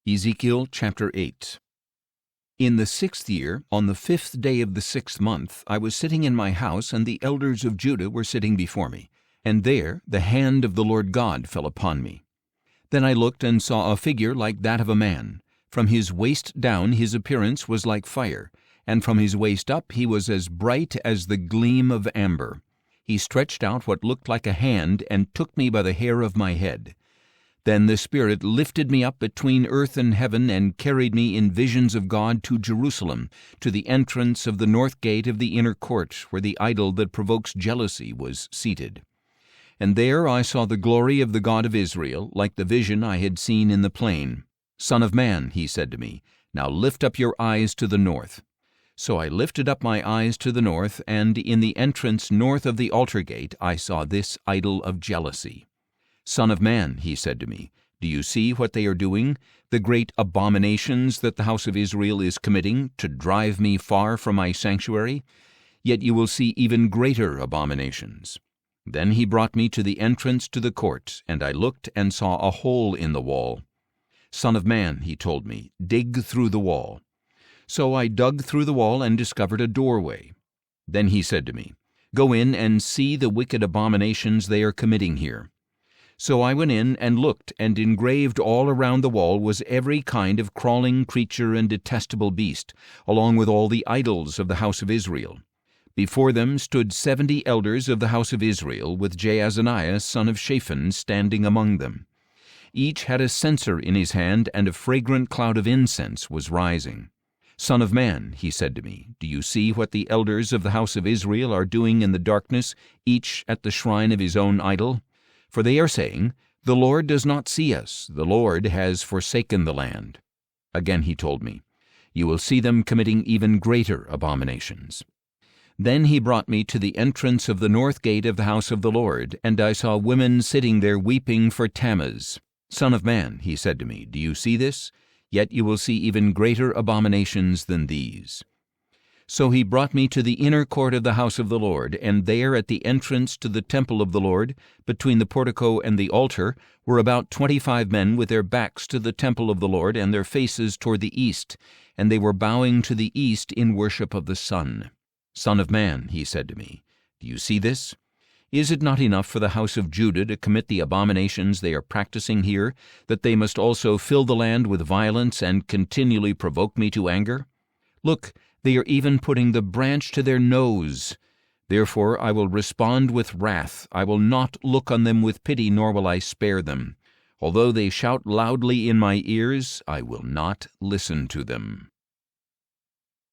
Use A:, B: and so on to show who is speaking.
A: Ezekiel chapter 8. In the 6th year, on the 5th day of the 6th month, I was sitting in my house, and the elders of Judah were sitting before me. And there the hand of the Lord God fell upon me. Then I looked and saw a figure like that of a man. From his waist down his appearance was like fire, and from his waist up he was as bright as the gleam of amber. He stretched out what looked like a hand and took me by the hair of my head. Then the Spirit lifted me up between earth and heaven and carried me in visions of God to Jerusalem, to the entrance of the north gate of the inner court, where the idol that provokes jealousy was seated. And there I saw the glory of the God of Israel, like the vision I had seen in the plain. "Son of man," he said to me, "now lift up your eyes to the north." So I lifted up my eyes to the north, and in the entrance north of the altar gate I saw this idol of jealousy. "Son of man," he said to me, "do you see what they are doing, the great abominations that the house of Israel is committing, to drive me far from my sanctuary? Yet you will see even greater abominations." Then he brought me to the entrance to the court, and I looked and saw a hole in the wall. "Son of man," he told me, "dig through the wall." So I dug through the wall and discovered a doorway. Then he said to me, "Go in and see the wicked abominations they are committing here." So I went in and looked, and engraved all around the wall was every kind of crawling creature and detestable beast, along with all the idols of the house of Israel. Before them stood 70 elders of the house of Israel, with Jaazaniah son of Shaphan standing among them. Each had a censer in his hand, and a fragrant cloud of incense was rising. "Son of man," he said to me, "do you see what the elders of the house of Israel are doing in the darkness, each at the shrine of his own idol? For they are saying, 'The Lord does not see us, the Lord has forsaken the land.'" Again he told me, "You will see them committing even greater abominations." Then he brought me to the entrance of the north gate of the house of the Lord, and I saw women sitting there weeping for Tammuz. "Son of man," he said to me, "do you see this? Yet you will see even greater abominations than these." So he brought me to the inner court of the house of the Lord, and there at the entrance to the temple of the Lord, between the portico and the altar, were about 25 men with their backs to the temple of the Lord and their faces toward the east, and they were bowing to the east in worship of the sun. "Son of man," he said to me, "do you see this? Is it not enough for the house of Judah to commit the abominations they are practicing here, that they must also fill the land with violence and continually provoke me to anger? Look, they are even putting the branch to their nose. Therefore I will respond with wrath. I will not look on them with pity, nor will I spare them. Although they shout loudly in my ears, I will not listen to them."